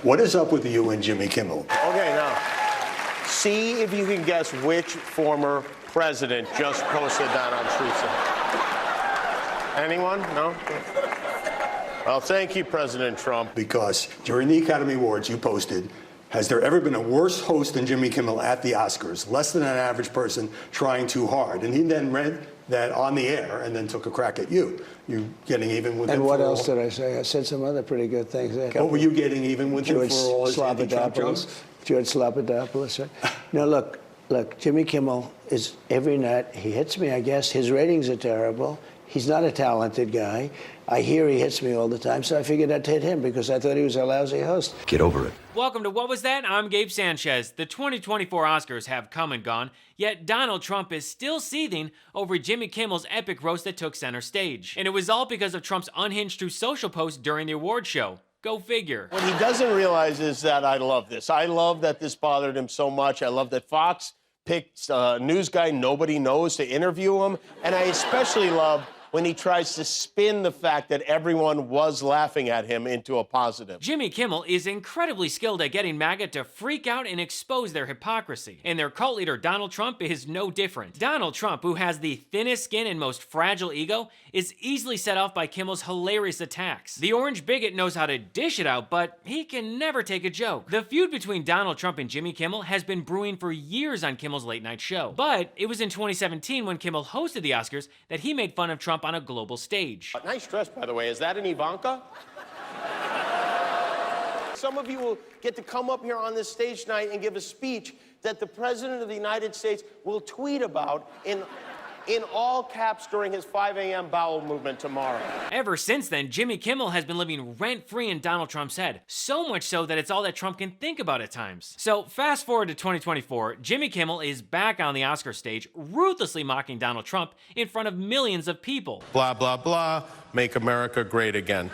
What is up with you and Jimmy Kimmel? Okay, now, see if you can guess which former president just posted that on Truth. Anyone? No? Well, thank you, President Trump. Because during the Academy Awards, you posted, has there ever been a worse host than Jimmy Kimmel at the Oscars? Less than an average person trying too hard. And he then read that on the air and then took a crack at you. You getting even with him. And what else did I say? I said some other pretty good things. What were you getting even with him for all his anti-Trump jokes? George Slobodanopoulos. Right? No, look, Jimmy Kimmel is every night, he hits me, I guess. His ratings are terrible. He's not a talented guy. I hear he hits me all the time, so I figured I'd hit him because I thought he was a lousy host. Get over it. Welcome to What Was That? I'm Gabe Sanchez. The 2024 Oscars have come and gone, yet Donald Trump is still seething over Jimmy Kimmel's epic roast that took center stage. And it was all because of Trump's unhinged Truth Social post during the award show. Go figure. What he doesn't realize is that I love this. I love that this bothered him so much. I love that Fox picked a news guy nobody knows to interview him. And I especially love when he tries to spin the fact that everyone was laughing at him into a positive. Jimmy Kimmel is incredibly skilled at getting MAGA to freak out and expose their hypocrisy. And their cult leader, Donald Trump, is no different. Donald Trump, who has the thinnest skin and most fragile ego, is easily set off by Kimmel's hilarious attacks. The orange bigot knows how to dish it out, but he can never take a joke. The feud between Donald Trump and Jimmy Kimmel has been brewing for years on Kimmel's late night show. But it was in 2017 when Kimmel hosted the Oscars that he made fun of Trump on a global stage. Nice dress, by the way. Is that an Ivanka? Some of you will get to come up here on this stage tonight and give a speech that the President of the United States will tweet about in all caps during his 5 a.m. bowel movement tomorrow. Ever since then, Jimmy Kimmel has been living rent-free in Donald Trump's head. So much so that it's all that Trump can think about at times. So fast forward to 2024, Jimmy Kimmel is back on the Oscar stage, ruthlessly mocking Donald Trump in front of millions of people. Blah, blah, blah, make America great again.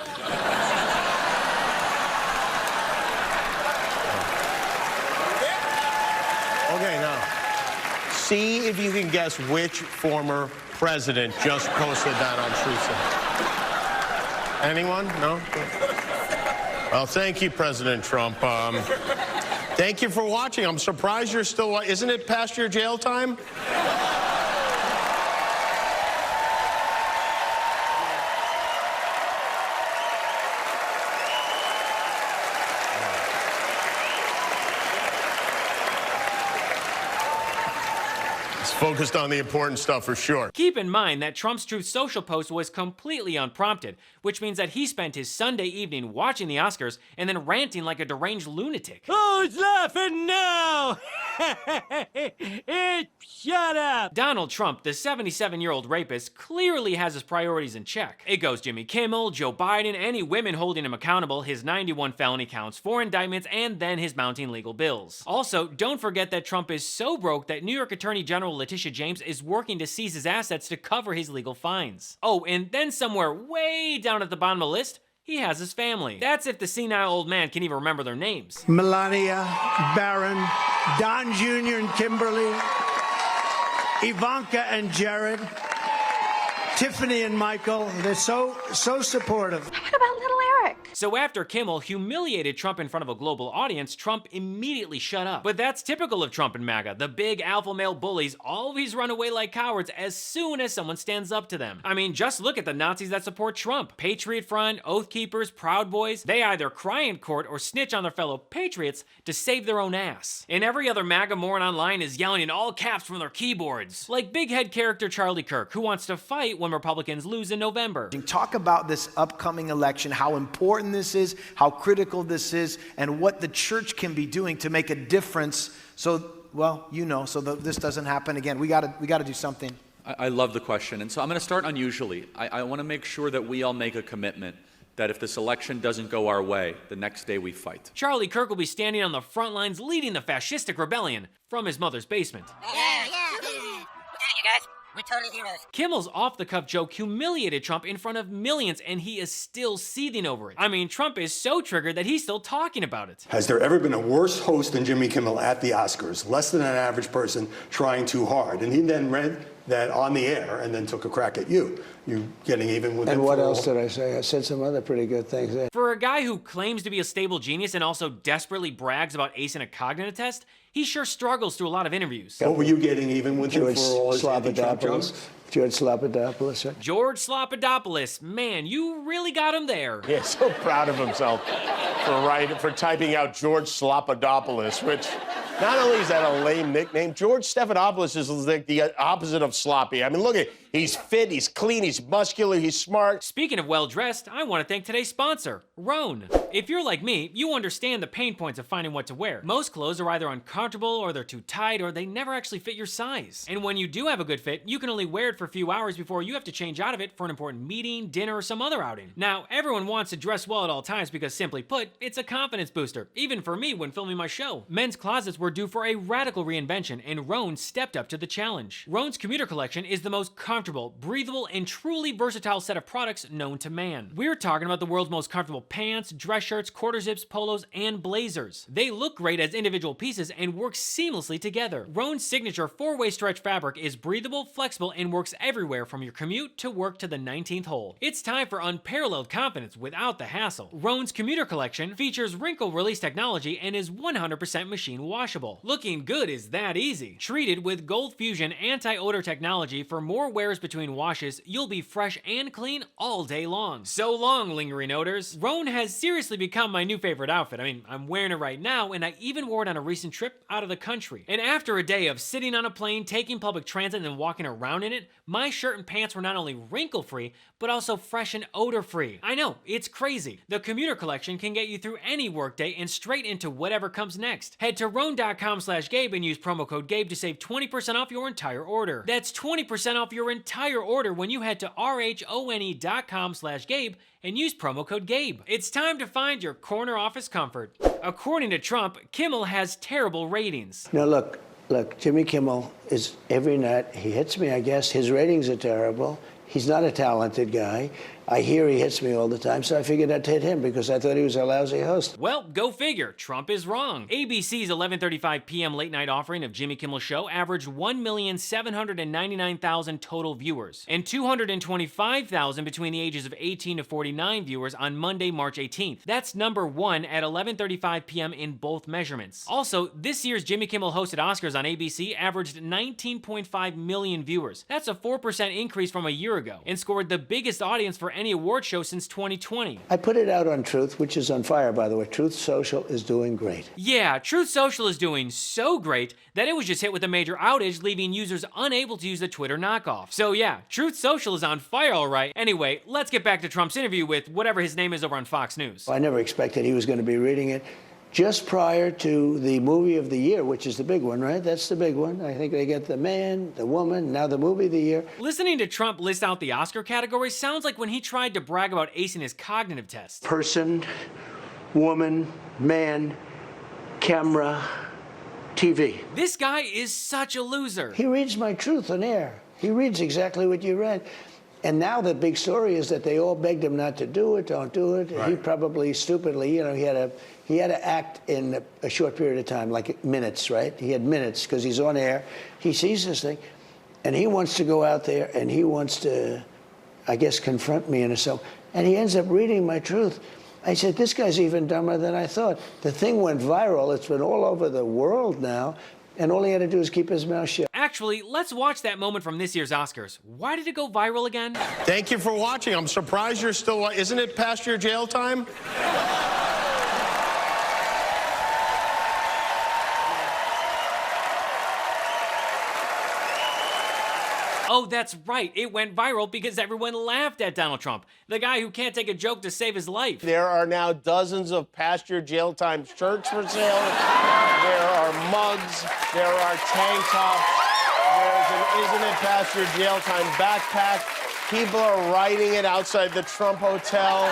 Okay, now, see if you can guess which former president just posted that on Truth. Anyone? No? Well, thank you, President Trump. Thank you for watching. I'm surprised you're still... Isn't it past your jail time? Focused on the important stuff for sure. Keep in mind that Trump's Truth Social post was completely unprompted, which means that he spent his Sunday evening watching the Oscars and then ranting like a deranged lunatic. Who's laughing now? Shut up! Donald Trump, the 77-year-old rapist, clearly has his priorities in check. It goes Jimmy Kimmel, Joe Biden, any women holding him accountable, his 91 felony counts, 4 indictments, and then his mounting legal bills. Also, don't forget that Trump is so broke that New York Attorney General Letitia James is working to seize his assets to cover his legal fines. Oh, and then somewhere way down at the bottom of the list, he has his family. That's if the senile old man can even remember their names. Melania, Barron, Don Jr. and Kimberly, Ivanka and Jared, Tiffany and Michael. They're so supportive. What about little Eric? So after Kimmel humiliated Trump in front of a global audience, Trump immediately shut up. But that's typical of Trump and MAGA. The big alpha male bullies always run away like cowards as soon as someone stands up to them. I mean, just look at the Nazis that support Trump. Patriot Front, Oath Keepers, Proud Boys. They either cry in court or snitch on their fellow patriots to save their own ass. And every other MAGA moron online is yelling in all caps from their keyboards. Like big head character Charlie Kirk, who wants to fight when Republicans lose in November. Talk about this upcoming election, how important this is, how critical this is, and what the church can be doing to make a difference so, well, you know, so that this doesn't happen again. We gotta do something. I love the question, and so I'm going to start unusually. I want to make sure that we all make a commitment that if this election doesn't go our way, the next day we fight. Charlie Kirk will be standing on the front lines leading the fascistic rebellion from his mother's basement. Yeah. Look at you guys. We're totally heroes. Kimmel's off-the-cuff joke humiliated Trump in front of millions, and he is still seething over it. I mean, Trump is so triggered that he's still talking about it. Has there ever been a worse host than Jimmy Kimmel at the Oscars? Less than an average person trying too hard. And he then read that on the air and then took a crack at you. You getting even with him. And what for else all- did I say? I said some other pretty good things there. For a guy who claims to be a stable genius and also desperately brags about acing a cognitive test, he sure struggles through a lot of interviews. What were you getting even with him George for all his anti-Trump Slobodanopoulos. jokes? George Slobodanopoulos, right? George Slobodanopoulos, man, you really got him there. Yeah, so proud of himself for typing out George Slobodanopoulos, which not only is that a lame nickname, George Stephanopoulos is like the opposite of sloppy. I mean, look at he's fit, he's clean, he's muscular, he's smart. Speaking of well-dressed, I want to thank today's sponsor, Rhone. If you're like me, you understand the pain points of finding what to wear. Most clothes are either uncomfortable or they're too tight or they never actually fit your size. And when you do have a good fit, you can only wear it for a few hours before you have to change out of it for an important meeting, dinner, or some other outing. Now, everyone wants to dress well at all times because simply put, it's a confidence booster, even for me when filming my show. Men's closets were due for a radical reinvention and Rhone stepped up to the challenge. Rhone's commuter collection is the most comfortable, breathable, and truly versatile set of products known to man. We're talking about the world's most comfortable pants, dress shirts, quarter zips, polos, and blazers. They look great as individual pieces and work seamlessly together. Rhone's signature 4-way stretch fabric is breathable, flexible, and works everywhere from your commute to work to the 19th hole. It's time for unparalleled confidence without the hassle. Rhone's commuter collection features wrinkle release technology and is 100% machine washable. Looking good is that easy. Treated with Gold Fusion anti-odor technology for more wears between washes, you'll be fresh and clean all day long. So long, lingering odors. Rhone has seriously become my new favorite outfit. I mean, I'm wearing it right now, and I even wore it on a recent trip out of the country. And after a day of sitting on a plane, taking public transit, and walking around in it, my shirt and pants were not only wrinkle-free, but also fresh and odor-free. I know, it's crazy. The commuter collection can get you through any workday and straight into whatever comes next. Head to rhone.com/Gabe and use promo code Gabe to save 20% off your entire order. That's 20% off your entire order when you head to rhone.com/Gabe and use promo code Gabe. It's time to find your corner office comfort. According to Trump, Kimmel has terrible ratings. No, look, Jimmy Kimmel is every night, he hits me, I guess. His ratings are terrible. He's not a talented guy. I hear he hits me all the time, so I figured I'd hit him because I thought he was a lousy host. Well, go figure. Trump is wrong. ABC's 11:35 p.m. late night offering of Jimmy Kimmel's show averaged 1,799,000 total viewers and 225,000 between the ages of 18 to 49 viewers on Monday, March 18th. That's number one at 11:35 p.m. in both measurements. Also, this year's Jimmy Kimmel hosted Oscars on ABC averaged 19.5 million viewers. That's a 4% increase from a year ago and scored the biggest audience for any award show since 2020. I put it out on Truth, which is on fire, by the way. Truth Social is doing great. Yeah, Truth Social is doing so great that it was just hit with a major outage, leaving users unable to use the Twitter knockoff. So yeah, Truth Social is on fire, all right. Anyway, let's get back to Trump's interview with whatever his name is over on Fox News. I never expected he was going to be reading it just prior to the movie of the year, which is the big one, right? That's the big one. I think they get the man, the woman, now the movie of the year. Listening to Trump list out the Oscar categories sounds like when he tried to brag about acing his cognitive test. Person, woman, man, camera, TV. This guy is such a loser. He reads my truth on air. He reads exactly what you read. And now the big story is that they all begged him not to do it, don't do it. Right. He probably stupidly, you know, he had to act in a short period of time, like minutes, right? He had minutes because he's on air. He sees this thing, and he wants to go out there and he wants to, I guess, confront me in a so. And he ends up reading my truth. I said, this guy's even dumber than I thought. The thing went viral. It's been all over the world now. And all he had to do is keep his mouth shut. Actually, let's watch that moment from this year's Oscars. Why did it go viral again? Thank you for watching. I'm surprised you're still, isn't it past your jail time? Oh, that's right. It went viral because everyone laughed at Donald Trump, the guy who can't take a joke to save his life. There are now dozens of past your jail time shirts for sale. There are mugs. There are tank tops. There's an Isn't It Past Your Jail Time backpack. People are writing it outside the Trump Hotel.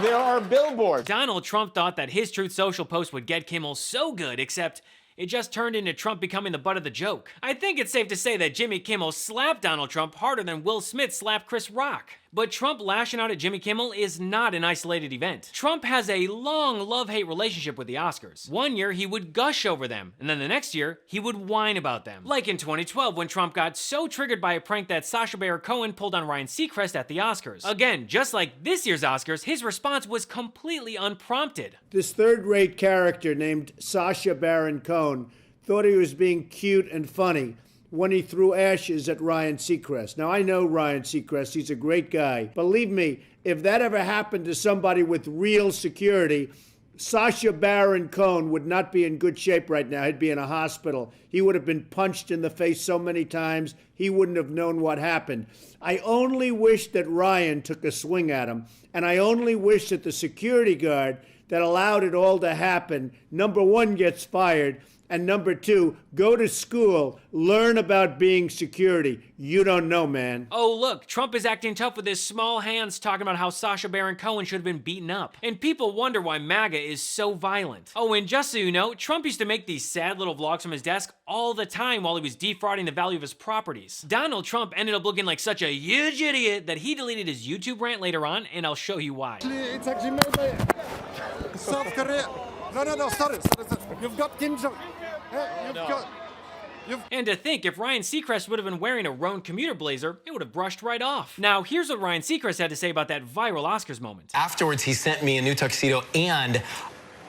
There are billboards. Donald Trump thought that his Truth Social post would get Kimmel so good, except it just turned into Trump becoming the butt of the joke. I think it's safe to say that Jimmy Kimmel slapped Donald Trump harder than Will Smith slapped Chris Rock. But Trump lashing out at Jimmy Kimmel is not an isolated event. Trump has a long love-hate relationship with the Oscars. One year, he would gush over them, and then the next year, he would whine about them. Like in 2012, when Trump got so triggered by a prank that Sacha Baron Cohen pulled on Ryan Seacrest at the Oscars. Again, just like this year's Oscars, his response was completely unprompted. This third-rate character named Sacha Baron Cohen thought he was being cute and funny when he threw ashes at Ryan Seacrest. Now, I know Ryan Seacrest. He's a great guy. Believe me, if that ever happened to somebody with real security, Sacha Baron Cohen would not be in good shape right now. He'd be in a hospital. He would have been punched in the face so many times, he wouldn't have known what happened. I only wish that Ryan took a swing at him, and I only wish that the security guard that allowed it all to happen, number one, gets fired, and number two, go to school, learn about being security. You don't know, man. Oh look, Trump is acting tough with his small hands talking about how Sacha Baron Cohen should have been beaten up. And people wonder why MAGA is so violent. Oh, and just so you know, Trump used to make these sad little vlogs from his desk all the time while he was defrauding the value of his properties. Donald Trump ended up looking like such a huge idiot that he deleted his YouTube rant later on, and I'll show you why. South Korea. No, sorry. You've got Kim Jong. And to think, if Ryan Seacrest would have been wearing a Roan commuter blazer, it would have brushed right off. Now, here's what Ryan Seacrest had to say about that viral Oscars moment. Afterwards, he sent me a new tuxedo, and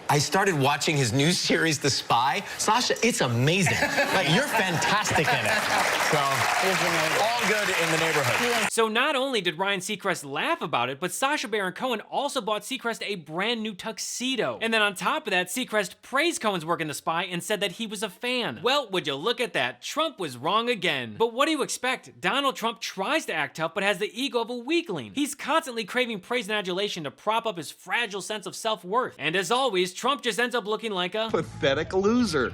I started watching his new series, The Spy. Sasha, it's amazing. Like, you're fantastic in it. So, all good in the neighborhood. So not only did Ryan Seacrest laugh about it, but Sacha Baron Cohen also bought Seacrest a brand new tuxedo. And then on top of that, Seacrest praised Cohen's work in The Spy and said that he was a fan. Well, would you look at that? Trump was wrong again. But what do you expect? Donald Trump tries to act tough, but has the ego of a weakling. He's constantly craving praise and adulation to prop up his fragile sense of self-worth. And as always, Trump just ends up looking like a Pathetic loser.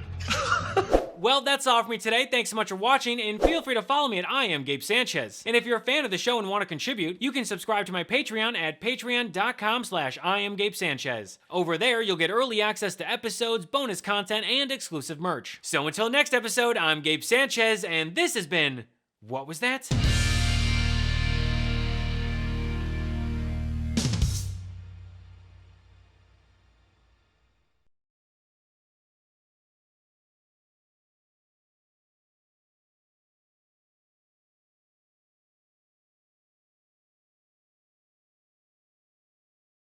Well, that's all for me today. Thanks so much for watching, and feel free to follow me at I am Gabe Sanchez. And if you're a fan of the show and want to contribute, you can subscribe to my Patreon at patreon.com/IamGabeSanchez. Over there, you'll get early access to episodes, bonus content, and exclusive merch. So until next episode, I'm Gabe Sanchez, and this has been What Was That?